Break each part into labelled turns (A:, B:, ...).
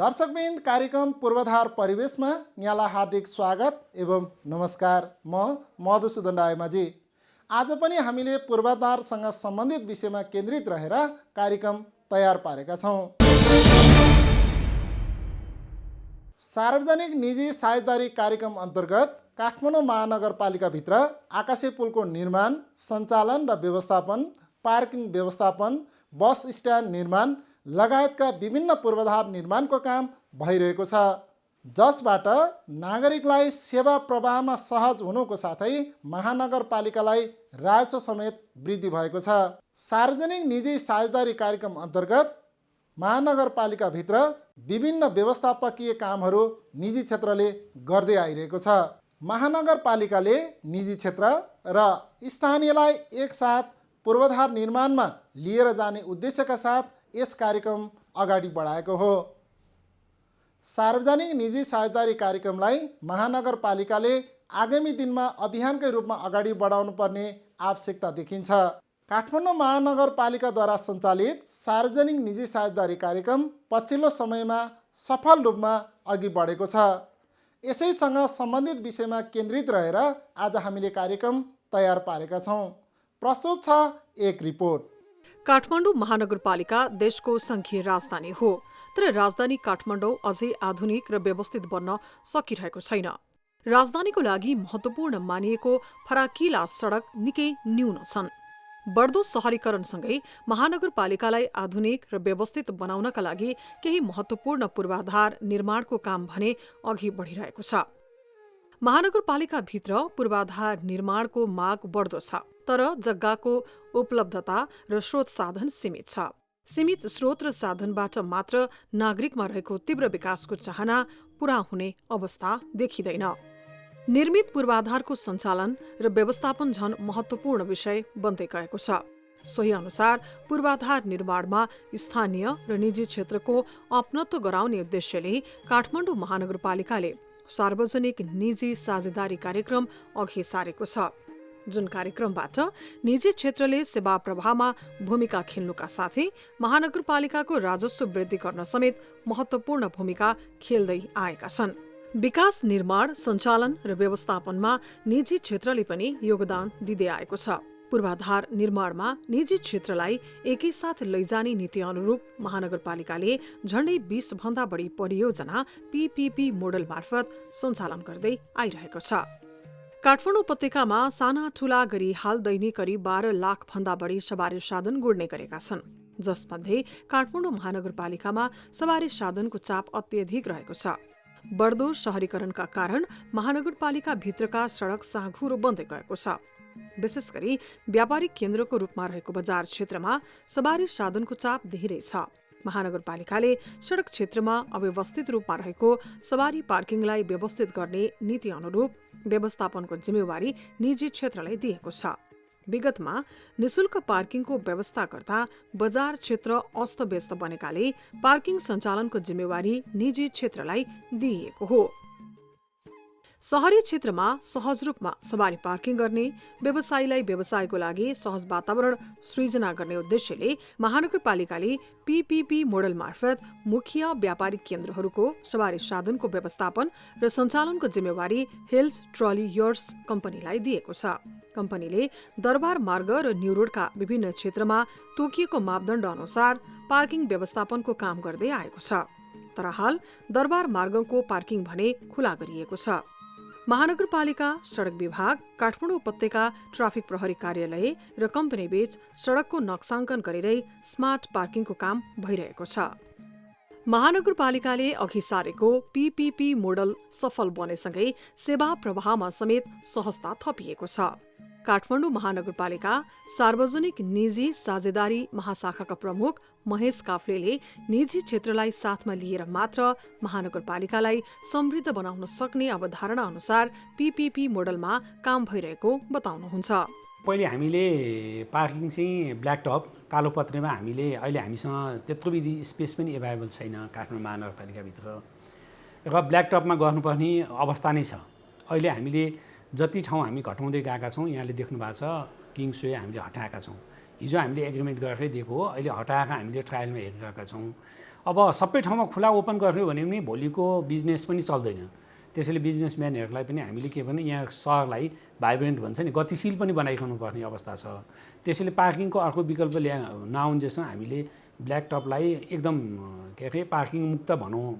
A: दर्शकवृन्द, कार्यक्रम पूर्वाधार परिवेशमा यहाँलाई हार्दिक स्वागत एवं नमस्कार। म मधुसूदन रायमाझी। आज पनि हामीले पूर्वाधारसँग सम्बन्धित विषयमा केन्द्रित रहेर कार्यक्रम तयार पारेका छौँ। सार्वजनिक निजी साझेदारी कार्यक्रम अन्तर्गत काठमाडौँ महानगरपालिकाभित्र आकाशे पुलको निर्माण, सञ्चालन र व्यवस्थापन, पार्किङ व्यवस्थापन, बस स्ट्यान्ड निर्माण लगायतका विभिन्न पूर्वाधार निर्माणको काम भइरहेको छ, जसबाट नागरिकलाई सेवा प्रवाहमा सहज हुनुको साथै महानगरपालिकालाई राजस्व समेत वृद्धि भएको छ। सार्वजनिक निजी साझेदारी कार्यक्रम अन्तर्गत महानगरपालिकाभित्र विभिन्न व्यवस्थापकीय कामहरू निजी क्षेत्रले गर्दै आइरहेको छ। महानगरपालिकाले निजी क्षेत्र र स्थानीयलाई एकसाथ पूर्वाधार निर्माणमा लिएर जाने उद्देश्यका साथ यस कार्यक्रम अगाडि बढाएको हो। सार्वजनिक निजी साझेदारी कार्यक्रमलाई महानगरपालिकाले आगामी दिनमा अभियानकै रूपमा अगाडि बढाउनु पर्ने आवश्यकता देखिन्छ। काठमाडौँ महानगरपालिकाद्वारा सञ्चालित सार्वजनिक निजी साझेदारी कार्यक्रम पछिल्लो समयमा सफल रूपमा अघि बढेको छ। यसैसँग सम्बन्धित विषयमा केन्द्रित रहेर आज हामीले कार्यक्रम तयार पारेका छौँ। प्रस्तुत छ एक रिपोर्ट।
B: काठमाडौँ महानगरपालिका देशको संघीय राजधानी हो, तर राजधानी काठमाडौँ अझै आधुनिक र व्यवस्थित बन्न सकिरहेको छैन। राजधानीको लागि महत्त्वपूर्ण मानिएको फराकिला सडक निकै न्यून छन्। बढ्दो शहरीकरणसँगै महानगरपालिकालाई आधुनिक र व्यवस्थित बनाउनका लागि केही महत्त्वपूर्ण पूर्वाधार निर्माणको काम भने अघि बढिरहेको छ। महानगरपालिकाभित्र पूर्वाधार निर्माणको माग बढ्दो छ, तर जग्गाको उपलब्धता र स्रोत साधन सीमित छ। सीमित स्रोत र साधनबाट मात्र नागरिकमा रहेको तीव्र विकासको चाहना पूरा हुने अवस्था देखिँदैन। निर्मित पूर्वाधारको सञ्चालन र व्यवस्थापन झन महत्त्वपूर्ण विषय बन्दै गएको छ। सोही अनुसार पूर्वाधार निर्माणमा स्थानीय र निजी क्षेत्रको अपनत्व गराउने उद्देश्यले काठमाडौँ महानगरपालिकाले सार्वजनिक निजी साझेदारी कार्यक्रम अघि सारेको छ, जुन कार्यक्रमबाट निजी क्षेत्रले सेवा प्रवाहमा भूमिका खेल्नुका साथै महानगरपालिकाको राजस्व वृद्धि गर्न समेत महत्त्वपूर्ण भूमिका खेल्दै आएका छन्। विकास, निर्माण, सञ्चालन र व्यवस्थापनमा निजी क्षेत्रले पनि योगदान दिँदै आएको छ। पूर्वाधार निर्माणमा निजी क्षेत्रलाई एकैसाथ लैजाने नीति अनुरूप महानगरपालिकाले झण्डै 20 भन्दा बढी परियोजना पीपीपी मोडल मार्फत सञ्चालन गर्दै आइरहेको छ। काठमाडौँ उपत्यकामा साना ठूला गरी हाल दैनिक करिब 12 लाख भन्दा बढी सवारी साधन गुड्ने गरेका छन्, जसमध्ये काठमाडौँ महानगरपालिकामा सवारी साधनको चाप अत्यधिक रहेको छ। बढ्दो शहरीकरणका कारण महानगरपालिका भित्रका सडक साँघुरो बन्दै गएको छ। विशेष गरी व्यापारिक केन्द्रको रूपमा रहेको बजार क्षेत्रमा सवारी साधनको चाप धेरै छ। महानगरपालिकाले सडक क्षेत्रमा अव्यवस्थित रूपमा रहेको सवारी पार्किङलाई व्यवस्थित गर्ने नीति अनुरूप व्यवस्थापनको जिम्मेवारी निजी क्षेत्रलाई दिएको छ। विगतमा निशुल्क पार्किङको व्यवस्था गर्दा बजार क्षेत्र अस्तव्यस्त बनेकाले पार्किङ सञ्चालनको जिम्मेवारी निजी क्षेत्रलाई दिइएको हो। शहरी क्षेत्रमा सहज रूपमा सवारी पार्किङ गर्ने, व्यवसायीलाई व्यवसायको लागि सहज वातावरण सृजना गर्ने उद्देश्यले महानगरपालिकाले पीपीपी मोडल मार्फत मुख्य व्यापारिक केन्द्रहरूको सवारी साधनको व्यवस्थापन र सञ्चालनको जिम्मेवारी हिल्स ट्रली यार्ड्स कम्पनीलाई दिएको छ। कम्पनीले दरबार मार्ग र न्यू रोडका विभिन्न क्षेत्रमा तोकिएको मापदण्ड अनुसार पार्किङ व्यवस्थापनको काम गर्दै आएको छ, तर हाल दरबार मार्गको पार्किङ भने खुला गरिएको छ। महानगरपालिका, सडक विभाग, काठमाडौँ उपत्यका ट्राफिक प्रहरी कार्यालय र कम्पनी बीच सडकको नक्साङ्कन गरेरै स्मार्ट पार्किङको काम भइरहेको छ। महानगरपालिकाले अघि सारेको पीपीपी मोडल सफल बनेसँगै सेवा प्रवाहमा समेत सहजता थपिएको छ। काठमाडौँ महानगरपालिका सार्वजनिक निजी साझेदारी महाशाखाका प्रमुख महेश काफ्लेले निजी क्षेत्रलाई साथमा लिएर मात्र महानगरपालिकालाई समृद्ध बनाउन सक्ने अवधारणा अनुसार पीपीपी मोडलमा काम भइरहेको बताउनुहुन्छ।
C: पहिले हामीले पार्किङ चाहिँ ब्ल्याक टप कालो पत्रेमा हामीले अहिले हामीसँग त्यत्रो विधि स्पेस पनि एभाइलेबल छैन काठमाडौँ महानगरपालिकाभित्र र ब्ल्याक टपमा गर्नुपर्ने अवस्था नै छ। अहिले हामीले जति ठाउँ हामी घटाउँदै गएका छौँ, यहाँले देख्नु भएको छ किङ्सवे हामीले हटाएका छौँ। हिजो हामीले एग्रिमेन्ट गरेरै दिएको हो, अहिले हटाएर हामीले ट्रायलमा हेरिरहेका छौँ। अब सबै ठाउँमा खुला ओपन गर्ने भने पनि भोलिको बिजनेस पनि चल्दैन। त्यसैले बिजनेसम्यानहरूलाई पनि हामीले के भने यहाँ सहरलाई भाइब्रेन्ट भन्छ नि, गतिशील पनि बनाइरहनु पर्ने अवस्था छ। त्यसैले पार्किङको अर्को विकल्प नआउन्जेसम्म हामीले ब्ल्याक टपलाई एकदम के अरे पार्किङ मुक्त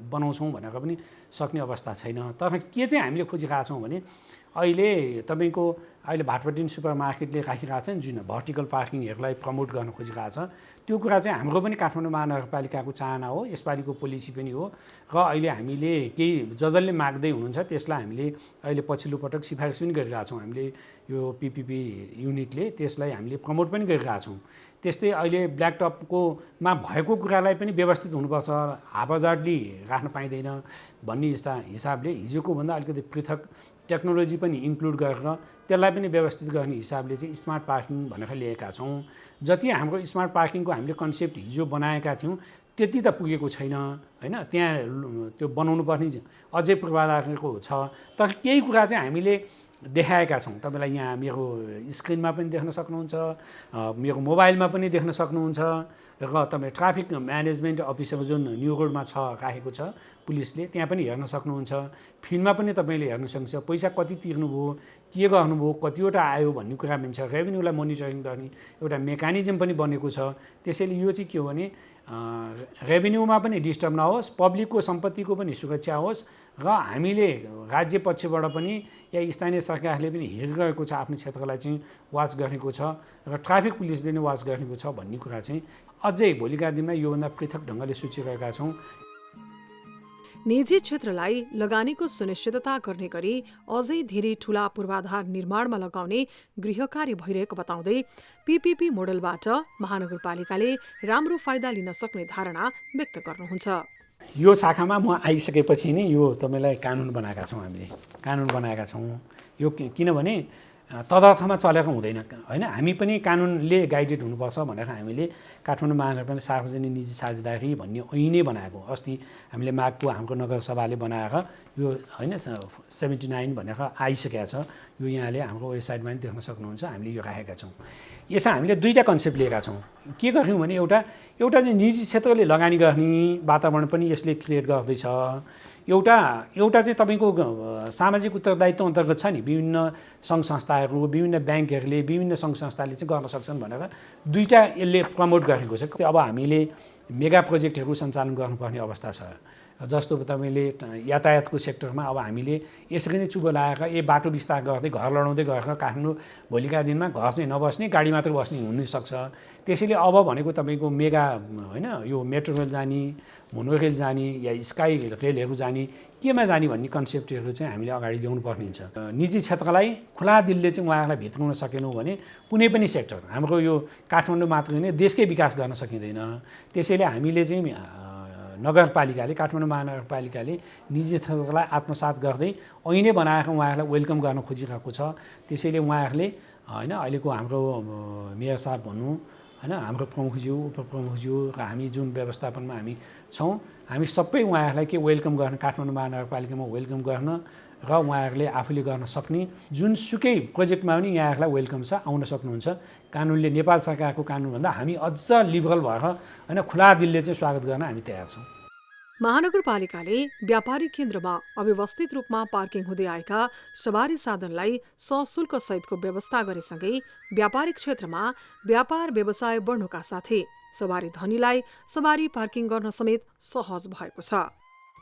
C: बनाउँछौँ भनेर पनि सक्ने अवस्था छैन। तर के चाहिँ हामीले खोजिरहेका छौँ भने अहिले तपाईँको अहिले भाटपाटिन सुपर मार्केटले राखिरहेको छ नि जुन भर्टिकल पार्किङहरूलाई प्रमोट गर्न खोजिरहेको छ, त्यो कुरा चाहिँ हाम्रो पनि काठमाडौँ महानगरपालिकाको चाहना हो, यसपालिको पोलिसी पनि हो। र अहिले हामीले केही जसले माग्दै हुनुहुन्छ त्यसलाई हामीले अहिले पछिल्लो पटक सिफारिस पनि गरिरहेको छौँ। हामीले यो पिपिपी युनिटले त्यसलाई हामीले प्रमोट पनि गरिरहेको छौँ। त्यस्तै अहिले ब्ल्याक टपकोमा भएको कुरालाई पनि व्यवस्थित हुनुपर्छ, हापजार्डली राख्न पाइँदैन भन्ने हिसाबले हिजोको भन्दा अलिकति पृथक टेक्नोलोजी पनि इन्क्लुड गरेर त्यसलाई पनि व्यवस्थित गर्ने हिसाबले चाहिँ स्मार्ट पार्किङ भनेर ल्याएका छौँ। जति हाम्रो स्मार्ट पार्किङको हामीले कन्सेप्ट हिजो बनाएका थियौँ त्यति त पुगेको छैन होइन, त्यहाँ त्यो बनाउनु पर्ने अझै पूर्वाधारको छ। तर केही कुरा चाहिँ हामीले देखाएका छौँ। तपाईँलाई यहाँ मेरो स्क्रिनमा पनि देख्न सक्नुहुन्छ, मेरो मोबाइलमा पनि देख्न सक्नुहुन्छ। र तपाईँ ट्राफिक म्यानेजमेन्ट अफिसर जुन न्यू रोडमा छ राखेको छ पुलिसले, त्यहाँ पनि हेर्न सक्नुहुन्छ। फिल्डमा पनि तपाईँले हेर्न सक्नुहुन्छ पैसा कति तिर्नुभयो, के गर्नुभयो, कतिवटा आयो भन्ने कुरा पनि छ। रेभेन्यूलाई मोनिटरिङ गर्ने एउटा मेकानिजम पनि बनेको छ। त्यसैले यो चाहिँ के हो भने रेभेन्यूमा पनि डिस्टर्ब नहोस्, पब्लिकको सम्पत्तिको पनि सुरक्षा होस्, र हामीले राज्य पक्षबाट पनि या स्थानीय सरकारले पनि हेरिरहेको छ, आफ्नो क्षेत्रलाई चाहिँ वाच गरेको छ र ट्राफिक पुलिसले नै वाच गरेको छ भन्ने कुरा चाहिँ अझै भोलिका दिनमा योभन्दा पृथक ढङ्गले सोचिरहेका छौँ।
B: निजी क्षेत्रलाई लगानीको सुनिश्चितता गर्ने गरी अझै धेरै ठूला पूर्वाधार निर्माणमा लगाउने गृह कार्य भइरहेको बताउँदै पीपीपी मोडलबाट महानगरपालिकाले राम्रो फाइदा लिन सक्ने धारणा व्यक्त गर्नुहुन्छ।
C: यो शाखामा म आइसकेपछि नै यो तपाईँलाई कानुन बनाएका छौँ, हामीले कानुन बनाएका छौँ। यो किनभने तदर्थमा चलेको हुँदैन होइन, हामी पनि कानुनले गाइडेड हुनुपर्छ भनेर हामीले काठमाडौँ महानगरपालिका सार्वजनिक निजी साझेदारी भन्ने ऐनै बनाएको। अस्ति हामीले मागको हाम्रो नगरसभाले बनाएर यो होइन 79 भनेर आइसकेको छ। यो यहाँले हाम्रो वेबसाइटमा पनि देख्न सक्नुहुन्छ, हामीले यो राखेका छौँ। यसमा हामीले दुईवटा कन्सेप्ट लिएका छौँ। के गर्यौँ भने एउटा चाहिँ निजी क्षेत्रले लगानी गर्ने वातावरण पनि यसले क्रिएट गर्दैछ। एउटा चाहिँ तपाईँको सामाजिक उत्तरदायित्व अन्तर्गत छ नि, विभिन्न सङ्घ संस्थाहरू, विभिन्न ब्याङ्कहरूले, विभिन्न सङ्घ संस्थाले चाहिँ गर्न सक्छन् भनेर दुईवटा यसले प्रमोट गरेको छ। अब हामीले मेगा प्रोजेक्टहरू सञ्चालन गर्नुपर्ने अवस्था छ। जस्तो तपाईँले यातायातको सेक्टरमा अब हामीले यसरी नै चुबो लगाएर बाटो विस्तार गर्दै घर लडाउँदै गएर काठमाडौँ भोलिका दिनमा घर चाहिँ नबस्ने, गाडी मात्र बस्ने हुनसक्छ। त्यसैले अब भनेको तपाईँको मेगा होइन यो मेट्रो रेल जाने, मोनोरेल जाने या स्काई रेलहरू जाने, केमा जाने भन्ने कन्सेप्टहरू चाहिँ हामीले अगाडि ल्याउनु पर्ने हुन्छ। निजी क्षेत्रलाई खुला दिलले चाहिँ उहाँहरूलाई भित्राउन सकेनौँ भने कुनै पनि सेक्टर हाम्रो यो काठमाडौँ मात्र नै देशकै विकास गर्न सकिँदैन। त्यसैले हामीले चाहिँ नगरपालिकाले, काठमाडौँ महानगरपालिकाले निजी क्षेत्रलाई आत्मसात गर्दै ऐनै बनाएर उहाँहरूलाई वेलकम गर्न खोजिरहेको छ। त्यसैले उहाँहरूले होइन अहिलेको हाम्रो मेयर साहब भनौँ होइन, हाम्रो प्रमुखज्यू, उपप्रमुखज्यू र हामी जुन व्यवस्थापनमा हामी छौँ, हामी सबै उहाँहरूलाई के वेलकम गर्न, काठमाडौँ महानगरपालिकामा वेलकम गर्न र उहाँहरूले आफूले गर्न सक्ने जुनसुकै प्रोजेक्टमा पनि यहाँहरूलाई वेलकम छ, आउन सक्नुहुन्छ। कानुनले, नेपाल सरकारको कानुनभन्दा हामी अझ लिबरल भएर होइन खुला दिलले चाहिँ स्वागत गर्न हामी तयार छौँ।
B: महानगरपालिकाले व्यापारिक केन्द्रमा अव्यवस्थित रूपमा पार्किङ हुँदै आएका सवारी साधनलाई सशुल्क सहितको व्यवस्था गरेसँगै व्यापारिक क्षेत्रमा व्यापार व्यवसाय बढ्नुका साथै सवारी धनीलाई सवारी पार्किङ गर्न समेत सहज भएको छ।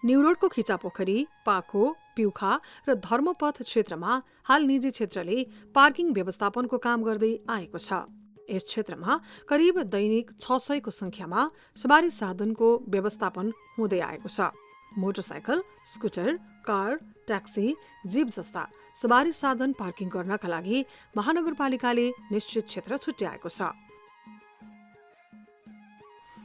B: न्युरोडको खिचापोखरी, पाखो, पिउखा र धर्मपथ क्षेत्रमा हाल निजी क्षेत्रले पार्किङ व्यवस्थापनको काम गर्दै आएको छ। यस क्षेत्रमा करिब दैनिक 600 को संख्यामा सवारी साधनको व्यवस्थापन हुँदै आएको छ। Motorcycle, scooter, car, taxi, jeep जस्ता सवारी साधन पार्किङ गर्नका लागि महानगरपालिकाले निश्चित क्षेत्र छुट्याएको छ।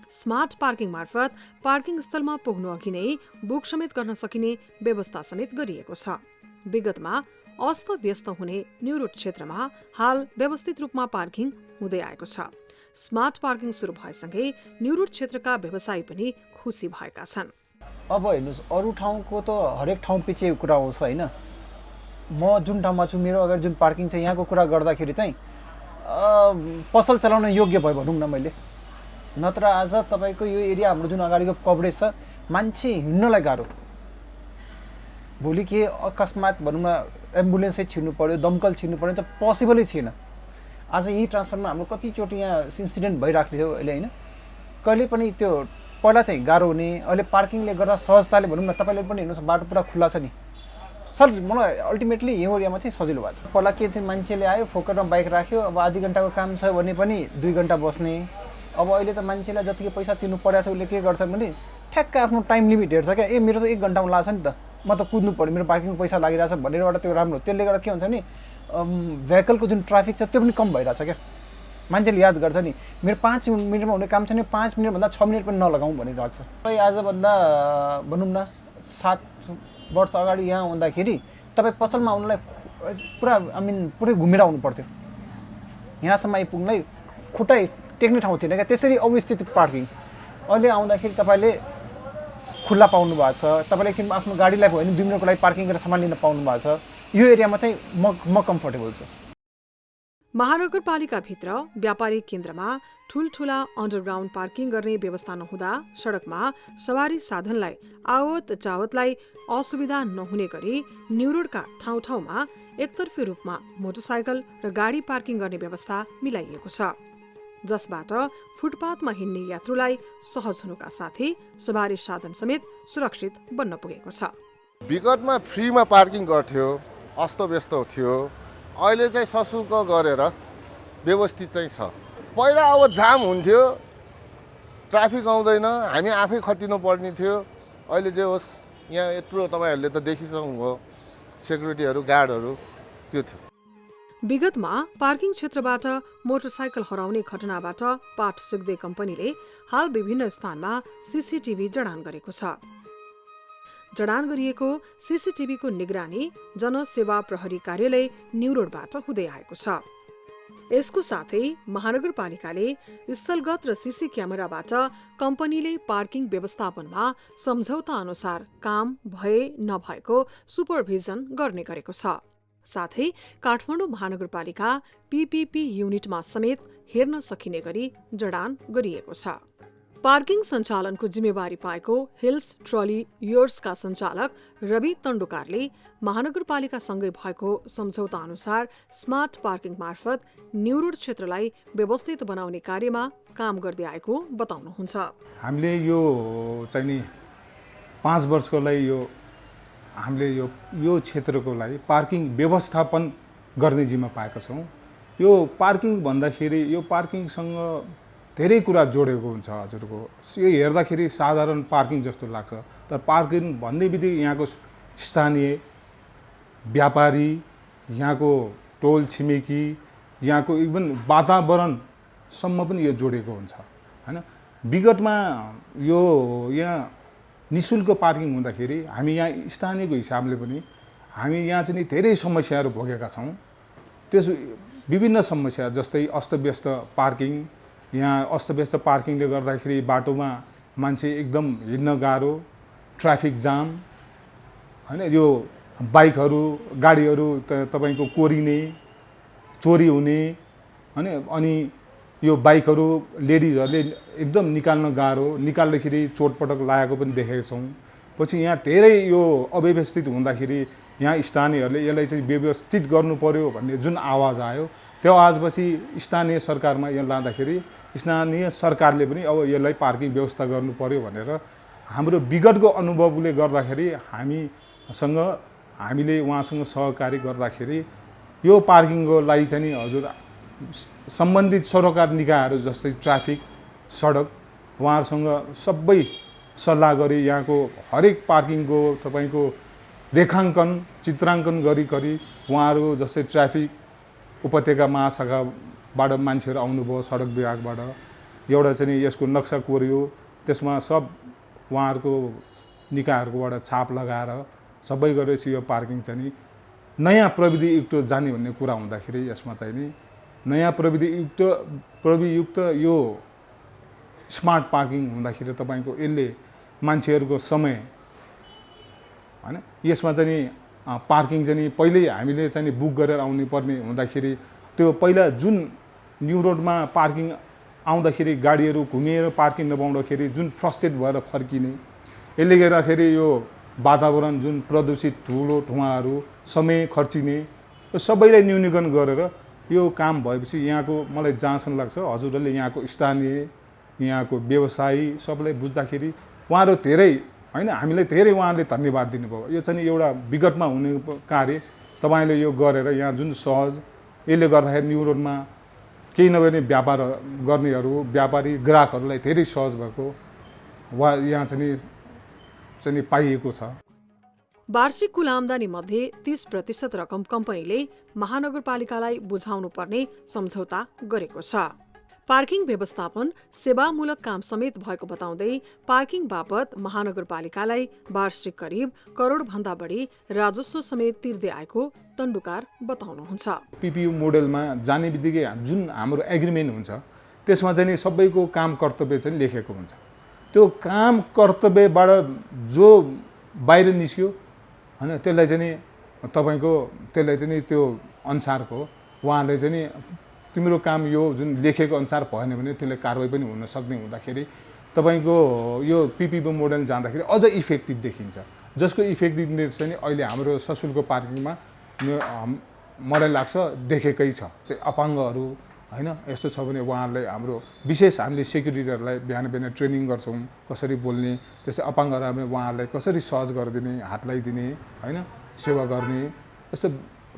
B: स्मार्ट पार्किङ मार्फत पार्किङ स्थलमा पुग्नु अघि नै बुक समेत गर्न सकिने व्यवस्था समेत गरिएको छ। विगतमा अस्त व्यस्त हुने न्युरोड क्षेत्रमा हाल व्यवस्थित रूपमा पार्किङ हुँदै आएको छ। स्मार्ट पार्किङ सुरु भएसँगै न्युरोड क्षेत्रका व्यवसायी पनि खुसी भएका छन्।
D: अब हेर्नुहोस्, अरू ठाउँको त हरेक ठाउँ पछि कुरा आउँछ होइन। म जुन ठाउँमा छु, मेरो अगाडि जुन पार्किङ छ, यहाँको कुरा गर्दाखेरि चाहिँ पसल चलाउन योग्य भयो भनौँ न मैले। नत्र आज तपाईँको यो एरिया हाम्रो जुन अगाडिको कभरेज छ मान्छे हिँड्नलाई गाह्रो। भोलि के अकस्मात भनौँ न एम्बुलेन्सै छिर्नु पऱ्यो, दमकल छिर्नु पऱ्यो त पोसिबलै थिएन। आज यही ट्रान्सफरमा हाम्रो कतिचोटि यहाँ इन्सिडेन्ट भइरहेको थियो अहिले होइन। कहिले पनि त्यो पहिला चाहिँ गाह्रो हुने, अहिले पार्किङले गर्दा सहजताले भनौँ न तपाईँले पनि हेर्नुहोस् बाटो पुरा खुल्ला छ नि सर। मलाई अल्टिमेटली यो एरियामा चाहिँ सजिलो भएको छ। पहिला के थियो मान्छेले आयो फोकटमा बाइक राख्यो, अब आधी घन्टाको काम छ भने पनि 2 घन्टा बस्ने। अब अहिले त मान्छेलाई जतिको पैसा तिर्नु परेको छ उसले के गर्छ भने ठ्याक्क आफ्नो टाइम लिमिट हेर्छ क्या। मेरो त 1 घन्टामा लाग्छ नि त, म त कुद्नु पऱ्यो, मेरो पार्किङको पैसा लागिरहेछ भनेर एउटा त्यो राम्रो। त्यसले गर्दा के हुन्छ भने भेहिकलको जुन ट्राफिक छ त्यो पनि कम भइरहेछ क्या। मान्छेले याद गर्छ नि मेरो 5 मिनटमा हुने काम छ नि 5 मिनटभन्दा 6 मिनट पनि नलगाउँ भनेर राख्छ। तपाईँ आजभन्दा भनौँ न 7 वर्ष अगाडि यहाँ आउँदाखेरि तपाईँ पसलमा आउनलाई पुरा पुरै घुमेर आउनु पर्थ्यो। यहाँसम्म आइपुग्नलाई खुट्टा टेक्ने ठाउँ थिएन क्या, त्यसरी अवस्थित पार्किङ। अहिले आउँदाखेरि तपाईँले खुल्ला पाउनु भएको छ, तपाईँले एकछिन आफ्नो गाडीलाई भयो भने 2 मिनटको लागि पार्किङ गरेर सामान लिन पाउनु भएको छ। यो एरियामा चाहिँ म कम्फर्टेबल छु।
B: महानगरपालिकाभित्र व्यापारिक केन्द्रमा ठूलठूला अन्डरग्राउन्ड पार्किङ गर्ने व्यवस्था नहुँदा सडकमा सवारी साधनलाई आवत जावतलाई असुविधा नहुने गरी न्यू रोडका ठाउँ ठाउँमा एकतर्फी रूपमा मोटरसाइकल र गाडी पार्किङ गर्ने व्यवस्था मिलाइएको छ, जसबाट फुटपाथमा हिँड्ने यात्रुलाई सहज हुनुका साथै सवारी साधन समेत सुरक्षित बन्न पुगेको छ।
E: विगतमा फ्रीमा पार्किङ गर्थ्यो, अस्तव्यस्त थियो। अहिले चाहिँ सशुल्क गरेर व्यवस्थित चाहिँ छ। पहिला अब जाम हुन्थ्यो, ट्राफिक आउँदैन, हामी आफै खटिनु पर्ने थियो। अहिले जे होस् यहाँ यत्रो तपाईँहरूले त देखिसक्नुभयो सेक्युरिटीहरू गार्डहरू त्यो थियो।
B: विगतमा पार्किङ क्षेत्रबाट मोटरसाइकल हराउने घटनाबाट पाठ सिक्दै कम्पनीले हाल विभिन्न स्थानमा सीसीटीभी जडान गरेको छ। जडान गरिएको सीसीटीभीको निगरानी जनसेवा प्रहरी कार्यालय न्यू रोडबाट हुँदै आएको छ। यसको साथै महानगरपालिकाले स्थलगत र सीसी क्यामेराबाट कम्पनीले पार्किङ व्यवस्थापनमा सम्झौता अनुसार काम भए नभएको सुपरभिजन गर्ने गरेको छ। साथै काठमाडौँ महानगरपालिका पीपीपी युनिटमा समेत हेर्न सकिने गरी जडान गरिएको छ। पार्किङ सञ्चालनको जिम्मेवारी पाएको हिल्स ट्रली योर्सका सञ्चालक रवि तण्डुकारले महानगरपालिकासँगै भएको सम्झौता अनुसार स्मार्ट पार्किङ मार्फत न्यू रोड क्षेत्रलाई व्यवस्थित बनाउने कार्यमा काम गर्दै आएको बताउनुहुन्छ।
F: हामीले यो चाहिँ नि 5 वर्षको लागि हामीले यो क्षेत्रको लागि पार्किङ व्यवस्थापन गर्ने जिम्मा पाएका छौँ। यो पार्किङ भन्दाखेरि यो पार्किङसँग धेरै कुरा जोडेको हुन्छ हजुरको। यो हेर्दाखेरि साधारण पार्किङ जस्तो लाग्छ, तर पार्किङ भन्ने बित्तिकै यहाँको स्थानीय व्यापारी, यहाँको टोल छिमेकी, यहाँको इभन वातावरणसम्म पनि यो जोडेको हुन्छ हैन। विगतमा यो यहाँ निःशुल्क पार्किङ हुँदाखेरि हामी यहाँ स्थानीयको हिसाबले पनि हामी यहाँ चाहिँ धेरै समस्याहरू भोगेका छौँ। त्यस विभिन्न समस्या जस्तै अस्तव्यस्त पार्किङ, यहाँ अस्तव्यस्त पार्किङले गर्दाखेरि बाटोमा मान्छे एकदम हिँड्न गाह्रो, ट्राफिक जाम हैन, यो बाइकहरू गाडीहरू तपाईँको कोरिने, चोरी हुने हैन। अनि यो बाइकहरू लेडिजहरूले एकदम निकाल्न गाह्रो, निकाल्दाखेरि चोटपटक लागेको पनि देखेका छौँ। पछि यहाँ धेरै यो अव्यवस्थित हुँदाखेरि यहाँ स्थानीयहरूले यसलाई चाहिँ व्यवस्थित गर्नु पर्यो भन्ने जुन आवाज आयो, त्यो आवाजपछि स्थानीय सरकारमा यो लाँदाखेरि स्थानीय सरकारले पनि अब यसलाई पार्किङ व्यवस्था गर्नु पर्यो भनेर हाम्रो विगतको अनुभवले गर्दाखेरि हामीले उहाँसँग सहकारी गर्दाखेरि यो पार्किङको लागि चाहिँ हजुर सम्बन्धित सरकार निकायहरू जस्तै ट्राफिक, सडक उहाँहरूसँग सबै सल्लाह गरी यहाँको हरेक पार्किङको तपाईँको रेखाङ्कन चित्राङ्कन गरी उहाँहरू जस्तै ट्राफिक उपत्यका महाशाखाबाट मान्छेहरू आउनुभयो, सडक विभागबाट एउटा चाहिँ यसको नक्सा कोरियो, त्यसमा सब उहाँहरूको निकायहरूकोबाट छाप लगाएर सबै गरेपछि यो पार्किङ चाहिँ नि नयाँ प्रविधियुक्त जाने भन्ने कुरा हुँदाखेरि यसमा चाहिँ नि नयाँ प्रविधियुक्त यो स्मार्ट पार्किङ हुँदाखेरि तपाईँको यसले मान्छेहरूको समय हैन, यसमा चाहिँ नि पार्किङ चाहिँ नि पहिल्यै हामीले चाहिँ नि बुक गरेर आउनु पर्ने हुँदाखेरि त्यो पहिला जुन न्यु रोडमा पार्किङ आउँदाखेरि गाडीहरू घुमेर पार्किङ नपाउँदाखेरि जुन फ्रस्ट्रेट भएर फर्किने, यसले गर्दाखेरि यो वातावरण जुन प्रदूषित धुलो धुवाँहरू समय खर्चिने यो सबैलाई न्यूनीकरण गरेर यो काम भएपछि यहाँको मलाई जहाँसम्म लाग्छ हजुरहरूले यहाँको स्थानीय यहाँको व्यवसायी सबलाई बुझ्दाखेरि उहाँहरू धेरै होइन हामीलाई धेरै उहाँले धन्यवाद दिनुभयो। यो चाहिँ एउटा विगतमा हुने कार्य तपाईँले यो गरेर यहाँ जुन सहज यसले गर्दाखेरि न्यु रोडमा केही नभए पनि व्यापार गर्नेहरू व्यापारी ग्राहकहरूलाई धेरै सहज भएको वा यहाँ चाहिँ पाइएको छ।
B: वार्षिक कुल आमदानी मध्ये 30% रकम कम्पनीले महानगरपालिकालाई बुझाउनु पर्ने सम्झौता गरेको छ। पार्किङ व्यवस्थापन सेवामूलक काम समेत भएको बताउँदै पार्किङ बापत महानगरपालिकालाई वार्षिक करिब करोडभन्दा बढी राजस्व समेत तिर्दै आएको तण्डुकार बताउनुहुन्छ।
F: पिपियु मोडेलमा जाने बित्तिकै जुन हाम्रो एग्रिमेन्ट हुन्छ त्यसमा चाहिँ नि सबैको काम कर्तव्य चाहिँ लेखेको हुन्छ। त्यो काम कर्तव्यबाट जो बाहिर निस्क्यो होइन त्यसलाई चाहिँ नि तपाईँको त्यसलाई चाहिँ नि त्यो अनुसारको उहाँले चाहिँ नि तिम्रो काम यो जुन लेखेको अनुसार भएन भने त्यसले कारवाही पनि हुन सक्ने हुँदाखेरि तपाईँको यो पिपिपी मोडल जाँदाखेरि अझ इफेक्टिभ देखिन्छ, जसको इफेक्टिभनेस चाहिँ अहिले हाम्रो सशुल्क पार्किङमा मलाई लाग्छ देखेकै छ। चाहिँ अपाङ्गहरू होइन यस्तो छ भने उहाँहरूलाई हाम्रो विशेष हामीले सेक्युरिटीहरूलाई बिहान बिहान ट्रेनिङ गर्छौँ कसरी बोल्ने, त्यस्तै अपाङ्गहरू हामीले उहाँहरूलाई कसरी सहज गरिदिने, हात लगाइदिने होइन सेवा गर्ने, यस्तो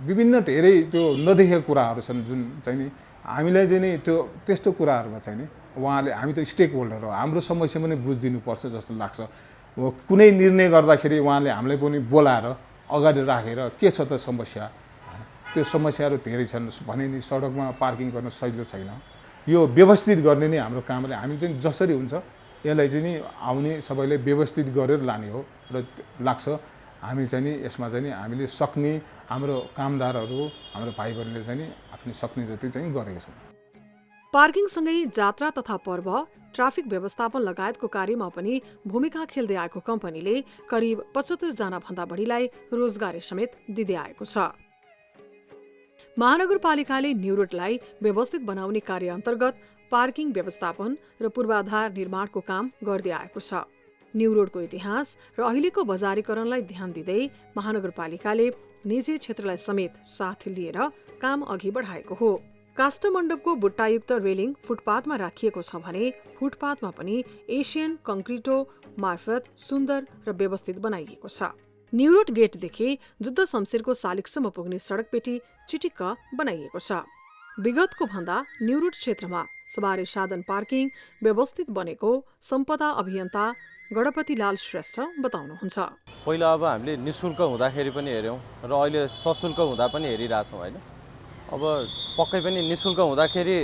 F: विभिन्न धेरै त्यो नदेखेका कुराहरू छन् जुन चाहिँ नि हामीलाई चाहिँ नि त्यो त्यस्तो कुराहरूमा चाहिँ नि उहाँले हामी त स्टेक होल्डर हो हाम्रो समस्या पनि बुझिदिनुपर्छ जस्तो लाग्छ। कुनै निर्णय गर्दाखेरि उहाँले हामीलाई पनि बोलाएर अगाडि राखेर के छ त समस्या, त्यो समस्याहरू धेरै छन् भने नि सडकमा पार्किङ गर्न सजिलो छैन, यो व्यवस्थित गर्ने नै हाम्रो कामले हामी चाहिँ जसरी हुन्छ यसलाई चाहिँ नि आउने सबैले व्यवस्थित गरेर लाने हो र लाग्छ। हामी चाहिँ नि यसमा चाहिँ नि हामीले सक्ने हाम्रो कामदारहरू हाम्रो भाइ बहिनीले चाहिँ नि आफ्नो सक्ने जति चाहिँ गरेका छन्।
B: पार्किङसँगै जात्रा तथा पर्व ट्राफिक व्यवस्थापन लगायतको कार्यमा पनि भूमिका खेल्दै आएको कम्पनीले करिब 75 जना भन्दा बढीलाई रोजगारी समेत दिँदै आएको छ। महानगरपालिकाले न्यु रोडलाई व्यवस्थित बनाउने कार्य अन्तर्गत पार्किङ व्यवस्थापन र पूर्वाधार निर्माणको काम गर्दै आएको छ। न्यु रोडको इतिहास र अहिलेको बजारीकरणलाई ध्यान दिँदै महानगरपालिकाले निजी क्षेत्रलाई समेत साथ लिएर काम अघि बढाएको हो। काष्ठमण्डपको बुट्टायुक्त रेलिङ फुटपाथमा राखिएको छ भने फुटपाथमा पनि एसियन कङ्क्रिटो मार्फत सुन्दर र व्यवस्थित बनाइएको छ। न्यु रोड गेटदेखि जुद्ध शमशेरको सालिकसम्म पुग्ने सडकपेटी चिटिक्क बनाइएको छ। विगतको भन्दा न्यु रोड क्षेत्रमा सवारी साधन पार्किङ व्यवस्थित बनेको सम्पदा अभियन्ता गणपतिलाल श्रेष्ठ बताउनुहुन्छ।
G: पहिला अब हामीले निःशुल्क हुँदाखेरि पनि हेऱ्यौँ र अहिले सशुल्क हुँदा पनि हेरिरहेछौँ होइन। अब पक्कै पनि निःशुल्क हुँदाखेरि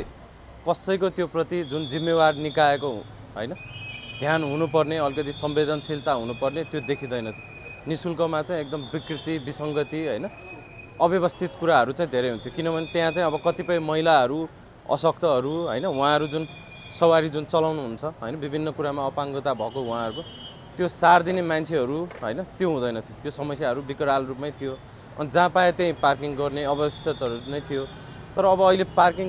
G: कसैको त्यो प्रति जुन जिम्मेवार निकायको होइन ध्यान हुनुपर्ने अलिकति संवेदनशीलता हुनुपर्ने त्यो देखिँदैन थियो। निःशुल्कमा चाहिँ एकदम विकृति विसङ्गति होइन अव्यवस्थित कुराहरू चाहिँ धेरै हुन्थ्यो, किनभने त्यहाँ चाहिँ अब कतिपय महिलाहरू अशक्तहरू होइन उहाँहरू जुन सवारी जुन चलाउनुहुन्छ होइन विभिन्न कुरामा अपाङ्गता भएको उहाँहरूको त्यो सार दिने मान्छेहरू होइन त्यो हुँदैन थियो, त्यो समस्याहरू विकराल रूपमै थियो। अनि जहाँ पाए त्यहीँ पार्किङ गर्ने अवस्थाहरू नै थियो। तर अब अहिले पार्किङ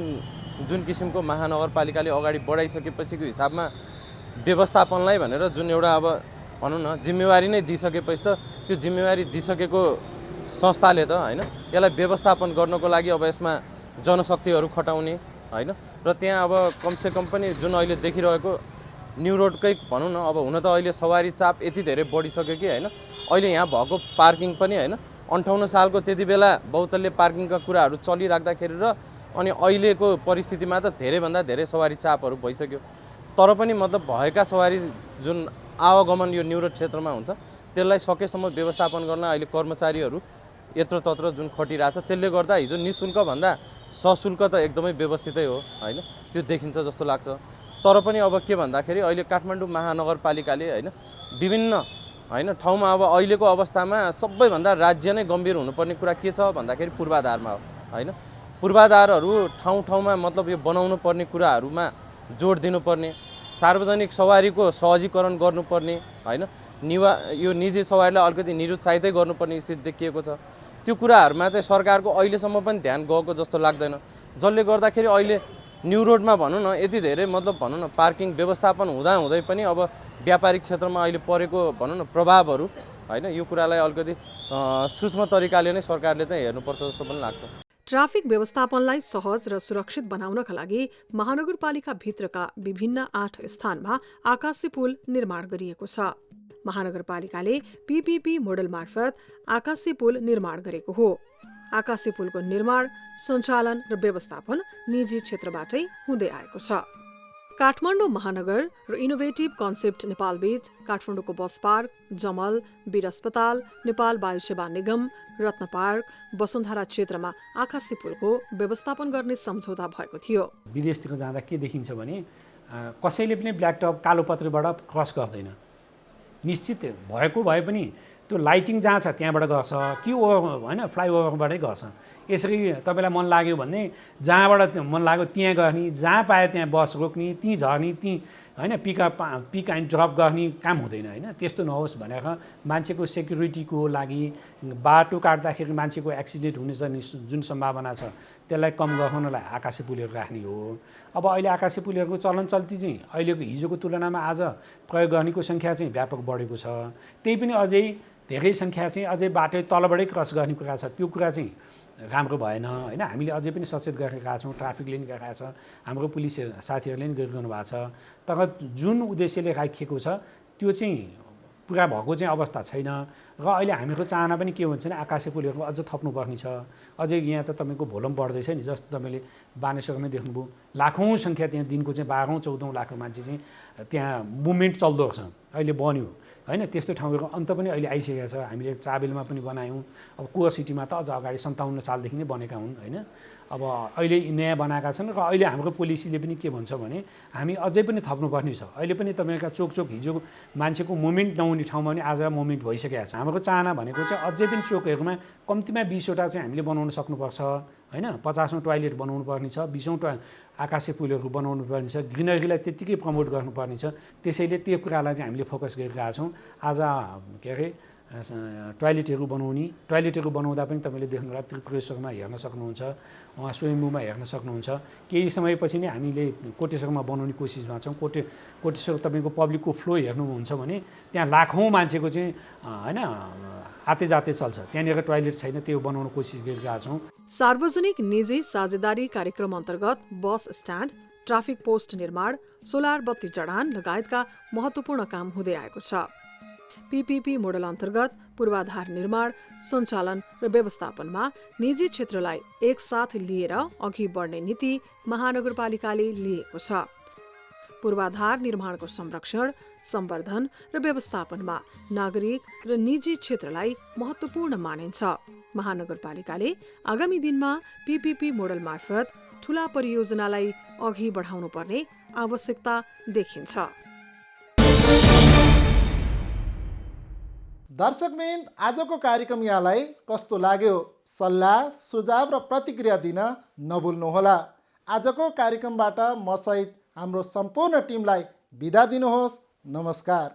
G: जुन किसिमको महानगरपालिकाले अगाडि बढाइसकेपछिको हिसाबमा व्यवस्थापनलाई भनेर जुन एउटा अब भनौँ न जिम्मेवारी नै दिइसकेपछि त त्यो जिम्मेवारी दिइसकेको संस्थाले त होइन यसलाई व्यवस्थापन गर्नको लागि अब यसमा जनशक्तिहरू खटाउने होइन र त्यहाँ अब कमसेकम पनि जुन अहिले देखिरहेको न्यु रोडकै भनौँ न अब हुन त अहिले सवारी चाप यति धेरै बढिसक्यो कि होइन अहिले यहाँ भएको पार्किङ पनि होइन 58 सालको त्यति बेला बहुतल्य पार्किङका कुराहरू चलिराख्दाखेरि र अनि अहिलेको परिस्थितिमा त धेरैभन्दा धेरै सवारी चापहरू भइसक्यो। तर पनि मतलब भएका सवारी जुन आवागमन यो न्यु रोड क्षेत्रमा हुन्छ त्यसलाई सकेसम्म व्यवस्थापन गर्न अहिले कर्मचारीहरू यत्र तत्र जुन खटिरहेछ त्यसले गर्दा हिजो निःशुल्क भन्दा सशुल्क त एकदमै व्यवस्थितै हो होइन त्यो देखिन्छ जस्तो लाग्छ। तर पनि अब के भन्दाखेरि अहिले काठमाडौँ महानगरपालिकाले होइन विभिन्न होइन ठाउँमा अब अहिलेको अवस्थामा सबैभन्दा राज्य नै गम्भीर हुनुपर्ने कुरा के छ भन्दाखेरि पूर्वाधारमा हो होइन। पूर्वाधारहरू ठाउँ ठाउँमा मतलब यो बनाउनु पर्ने कुराहरूमा जोड दिनुपर्ने, सार्वजनिक सवारीको सहजीकरण गर्नुपर्ने होइन यो निजी सवारीलाई अलिकति निरुत्साहितै गर्नुपर्ने स्थिति देखिएको छ। त्यो कुराहरूमा चाहिँ सरकारको अहिलेसम्म पनि ध्यान गएको जस्तो लाग्दैन, जसले गर्दाखेरि अहिले न्यू रोडमा भनौँ न यति धेरै मतलब भनौँ न पार्किङ व्यवस्थापन हुँदै पनि अब व्यापारिक क्षेत्रमा अहिले परेको भनौँ न प्रभावहरू होइन यो कुरालाई अलिकति सूक्ष्म तरिकाले नै सरकारले चाहिँ हेर्नुपर्छ जस्तो पनि लाग्छ।
B: ट्राफिक व्यवस्थापनलाई सहज र सुरक्षित बनाउनका लागि महानगरपालिका भित्रका विभिन्न 8 स्थानमा आकासे पुल निर्माण गरिएको छ। महानगरपालिकाले पीपीपी मोडल मार्फत आकासे पुल निर्माण गरेको हो। आकासे पुलको निर्माण, सञ्चालन र व्यवस्थापन निजी क्षेत्रबाटै हुँदै आएको छ। काठमाडौँ महानगर र इनोभेटिभ कन्सेप्ट नेपालबीच काठमाडौँको बस पार्क, जमल, वीर अस्पताल, नेपाल वायु सेवा निगम, रत्न पार्क, वसुन्धरा क्षेत्रमा आकासे पुलको व्यवस्थापन गर्ने सम्झौता भएको थियो।
C: विदेशतिर जाँदा के देखिन्छ भने कसैले पनि ब्ल्याक टप कालो पत्रेबाट क्रस गर्दैन। निश्चित भएको भए पनि त्यो लाइटिङ जहाँ छ त्यहाँबाट गर्छ कि होइन फ्लाइओभरबाटै गर्छ। यसरी तपाईँलाई मन लाग्यो भने जहाँबाट मन लाग्यो त्यहाँ गर्ने, जहाँ पायो त्यहाँ बस रोक्ने, त्यहीँ झर्ने, त्यहीँ होइन पिक एन्ड ड्रप गर्ने काम हुँदैन होइन। त्यस्तो नहोस् भनेर मान्छेको सेक्युरिटीको लागि बाटो काट्दाखेरि मान्छेको एक्सिडेन्ट हुने जुन सम्भावना छ त्यसलाई कम गर्नलाई आकासे पुलहरू राख्ने हो। अब अहिले आकासे पुलहरूको चलन चल्ती चाहिँ अहिलेको हिजोको तुलनामा आज प्रयोग गर्नेको सङ्ख्या चाहिँ व्यापक बढेको छ। त्यही पनि अझै धेरै सङ्ख्या चाहिँ अझै बाटो तलबाटै क्रस गर्ने कुरा छ। त्यो कुरा चाहिँ राम्रो भएन होइन। हामीले अझै पनि सचेत गरेका छौँ, ट्राफिकले पनि गरेका छ, हाम्रो पुलिस साथीहरूले पनि गरिरहनु भएको छ। तर जुन उद्देश्यले राखिएको छ त्यो चाहिँ पुरा भएको चाहिँ अवस्था छैन। र अहिले हामीहरूको चाहना पनि के हुन्छ भने आकासे पुलहरू अझ थप्नुपर्ने छ। अझै यहाँ त तपाईँको भोलुम बढ्दैछ नि, जस्तो तपाईँले बानेश्वरमै देख्नुभयो लाखौँ सङ्ख्या त्यहाँ दिनको चाहिँ 12-14 लाख मान्छे चाहिँ त्यहाँ मुभमेन्ट चल्दो छ। अहिले बन्यो होइन। त्यस्तो ठाउँहरूको अन्त पनि अहिले आइसकेको छ। हामीले चाबेलमा पनि बनायौँ। अब कुवा सिटीमा त अझ अगाडि 57 सालदेखि नै बनेका हुन् होइन। अब अहिले नयाँ बनाएका छन् र अहिले हाम्रो पोलिसीले पनि के भन्छ भने हामी अझै पनि थप्नुपर्ने छ। अहिले पनि तपाईँका चोक हिजो मान्छेको मुभमेन्ट नहुने ठाउँमा पनि आज मुभमेन्ट भइसकेको छ। हाम्रो चाहना भनेको चाहिँ अझै पनि चोकहरूमा कम्तीमा 20वटा चाहिँ हामीले बनाउन सक्नुपर्छ होइन। 50औँ टोयलेट बनाउनु पर्ने छ, 20औँ आकासे पुलहरू बनाउनु पर्ने छ, ग्रिनरीलाई त्यत्तिकै प्रमोट गर्नुपर्ने छ। त्यसैले त्यो कुरालाई चाहिँ हामीले फोकस गरिरहेका छौँ। आज के अरे टोयलेटहरू बनाउँदा पनि तपाईँले देख्नुहोला त्रिपुरेश्वरमा हेर्न सक्नुहुन्छ, उहाँ स्वयम्भूमा हेर्न सक्नुहुन्छ। केही समयपछि नै हामीले कोटेश्वरमा बनाउने कोसिसमा छौँ। कोटेश्वर तपाईँको पब्लिकको फ्लो हेर्नुहुन्छ भने त्यहाँ लाखौँ मान्छेको चाहिँ होइन आते जाते चल्छ। त्यहाँनिर टोयलेट छैन, त्यो बनाउन कोसिस गरिरहेका छौँ।
B: सार्वजनिक निजी साझेदारी कार्यक्रम अन्तर्गत बस स्ट्यान्ड, ट्राफिक पोस्ट निर्माण, सोलर बत्ती जडान लगायतका महत्त्वपूर्ण काम हुँदै आएको छ। पीपीपी मोडल अन्तर्गत पूर्वाधार निर्माण, सञ्चालन र व्यवस्थापनमा निजी क्षेत्रलाई एकसाथ लिएर अघि बढ्ने नीति महानगरपालिकाले लिएको छ। पूर्वाधार निर्माणको संरक्षण, सम्वर्धन र व्यवस्थापनमा नागरिक र निजी क्षेत्रलाई महत्त्वपूर्ण मानिन्छ। महानगरपालिकाले आगामी दिनमा पीपीपी मोडल मार्फत ठूला परियोजनालाई अघि बढाउनुपर्ने आवश्यकता देखिन्छ।
A: दर्शकवृन्द, आजको कार्यक्रम यहाँलाई कस्तो लाग्यो? सल्लाह, सुझाव र प्रतिक्रिया दिन नभुल्नुहोला। आजको कार्यक्रमबाट म सहित हाम्रो सम्पूर्ण टिमलाई बिदा दिनुहोस्। नमस्कार।